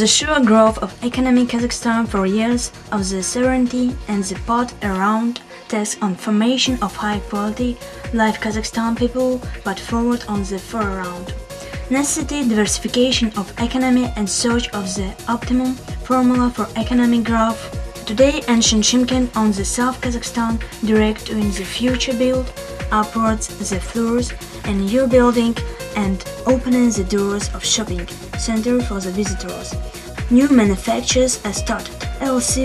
The sure growth of economic Kazakhstan for years of the sovereignty and the pot around task on formation of high-quality life Kazakhstan people but forward on the foreground. Necessity, diversification of economy and search of the optimum formula for economic growth. Today ancient Shymkent on the South Kazakhstan direct to in the future build upwards the floors and new building and opening the doors of shopping center for the visitors. New manufactures are started.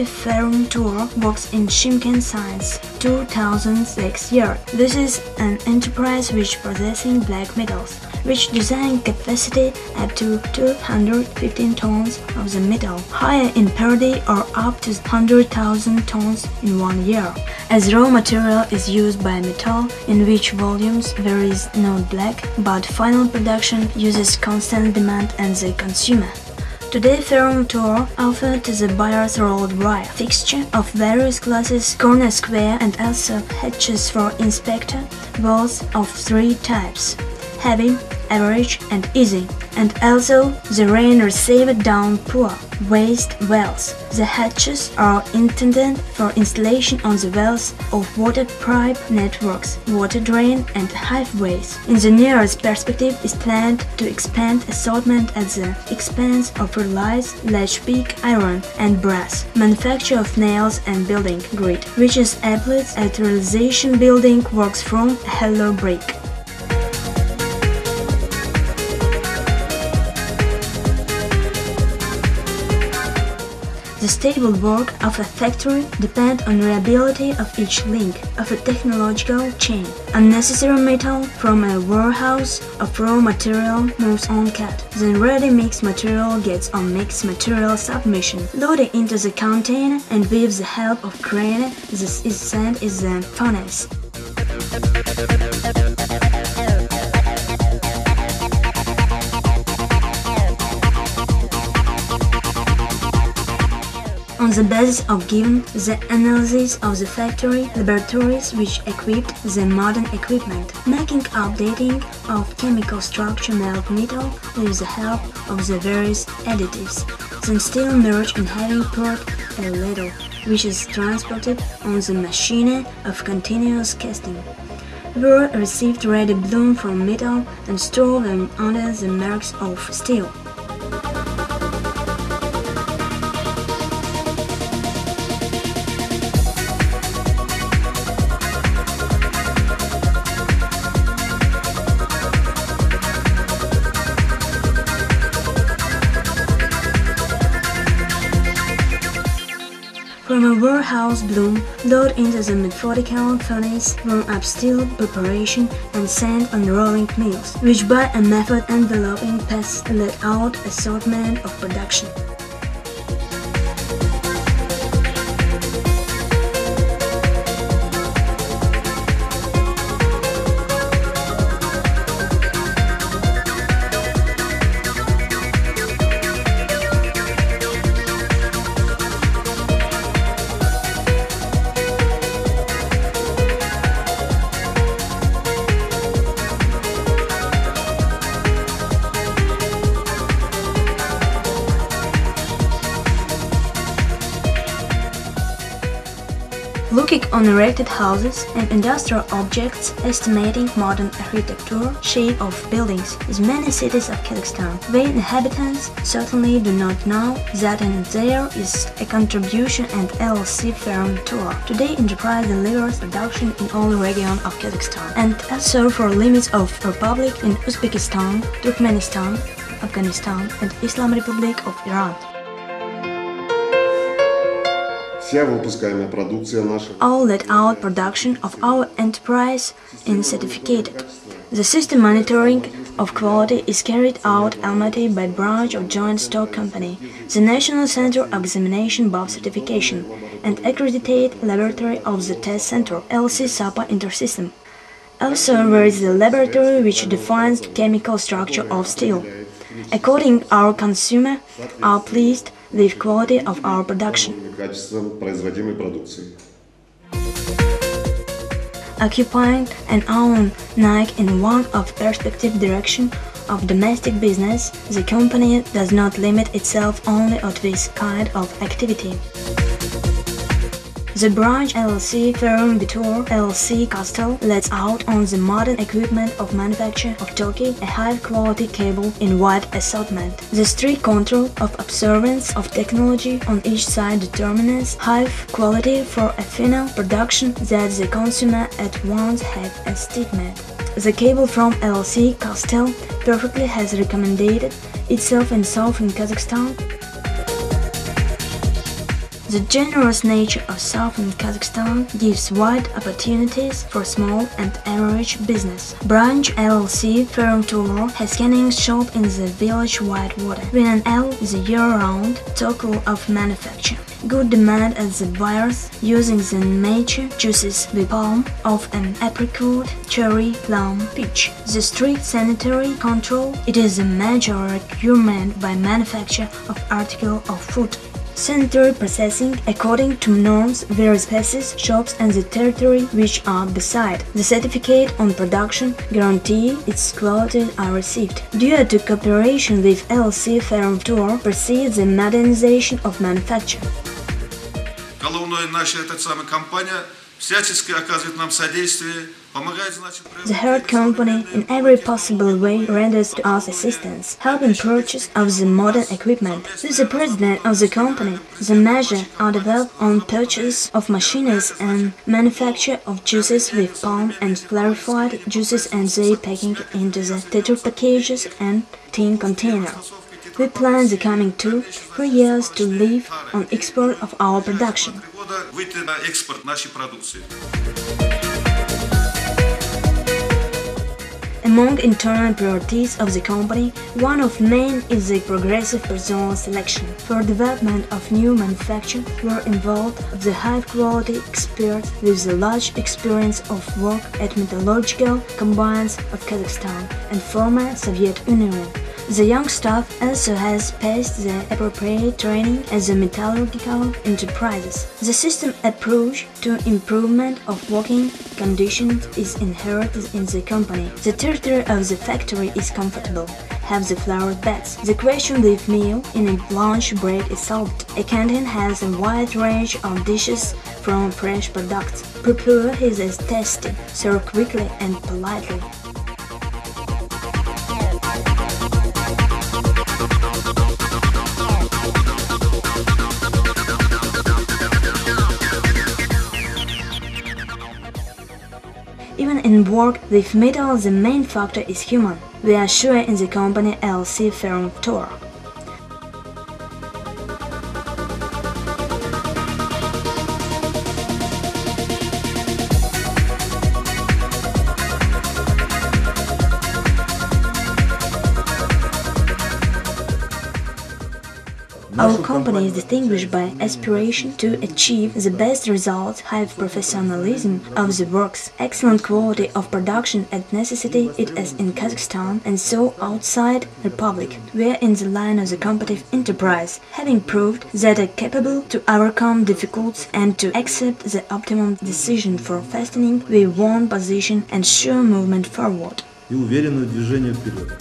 Ferrum Vtor works in Shymkent since 2006 year. This is an enterprise which processing black metals, which design capacity up to 215 tons of the metal, higher in per day or up to 100,000 tons in 1 year. As raw material is used by metal, in which volumes there is no black, but final production uses constant demand and the consumer. Today Ferrum Vtor offered to the buyers rolled wire fixture of various classes, corner square and also hatches for inspector walls of 3 types: heavy, average and easy, and also the rain received downpour waste wells. The hatches are intended for installation on the wells of water pipe networks, water drain and highways. In the nearest perspective is planned to expand assortment at the expense of relies, latch peak, iron and brass, manufacture of nails and building grid, which is applied at realization building works from hollow brick. The stable work of a factory depends on reliability of each link of a technological chain. Unnecessary metal from a warehouse of raw material moves on cut. Then ready mixed material gets on mixed material submission, loaded into the container and with the help of crane this is sent in the furnace. On the basis of given the analysis of the factory laboratories which equipped the modern equipment, making updating of chemical structure melt metal with the help of the various additives, then still merge in having poured a little, which is transported on the machine of continuous casting. Were received ready bloom from metal and store them under the marks of steel. From a warehouse bloom, load into the methodical furnace, warm up steel preparation and send on rolling mills, which by a method enveloping pass let out assortment of production. Looking on erected houses and industrial objects, estimating modern architecture, shape of buildings, as many cities of Kazakhstan, where inhabitants certainly do not know that in there is a contribution and LLC Ferrum Vtor. Today enterprise delivers production in all regions of Kazakhstan and also for limits of republic in Uzbekistan, Turkmenistan, Afghanistan and Islam Republic of Iran. All let out production of our enterprise is certificated. The system monitoring of quality is carried out Almaty by branch of Joint Stock Company, the National Center of Examination Board Certification, and accredited laboratory of the Test Center, LC SAPA Intersystem. Also, there is the laboratory which defines the chemical structure of steel. According our consumer are pleased with quality of our production. Occupying an own Nike in one of perspective direction of domestic business, the company does not limit itself only to this kind of activity. The branch LLC Ferrum Vtor LLC Castle lets out on the modern equipment of manufacture of Turkey a high-quality cable in wide assortment. The strict control of observance of technology on each side determines high quality for a final production that the consumer at once has estimated. The cable from LLC Castle perfectly has recommended itself in southern Kazakhstan. The generous nature of southern Kazakhstan gives wide opportunities for small and average business. Branch LLC Ferrum Vtor has canning shop in the village Whitewater, with an L the year-round cycle of manufacture. Good demand at the buyers using the nature juices with palm of an apricot, cherry, plum, peach. The strict sanitary control, it is a major requirement by manufacture of article of food. Sanitary processing according to norms, various places, shops and the territory which are beside. The certificate on production guarantee its quality are received. Due to cooperation with LLC Ferrum Vtor proceeds the modernization of manufacture. Головная наша компания всячески оказывает нам содействие. The head company in every possible way renders to us assistance, helping purchase of the modern equipment. With the president of the company, the measures are developed on purchase of machines and manufacture of juices with palm and clarified juices and their packing into the tetra packages and tin containers. We plan the coming 2-3 years to live on export of our production. Among internal priorities of the company, one of main is the progressive personnel selection. For development of new manufacture were involved the high-quality experts with the large experience of work at metallurgical combines of Kazakhstan and former Soviet Union. The young staff also has passed the appropriate training at the metallurgical enterprises. The system approach to improvement of working conditions is inherited in the company. The territory of the factory is comfortable, have the flower beds. The question with meal in a lunch break is solved. A canteen has a wide range of dishes from fresh products. Prepare his as tasty, serve quickly and politely. Even in work with metal, the main factor is human. We are sure in the company LLC Ferrum Vtor. Our company is distinguished by aspiration to achieve the best results, high professionalism of the works, excellent quality of production and necessity it is in Kazakhstan and so outside Republic. We are in the line of the competitive enterprise, having proved that are capable to overcome difficulties and to accept the optimum decision for fastening with one position and sure movement forward. И уверенное движение вперед.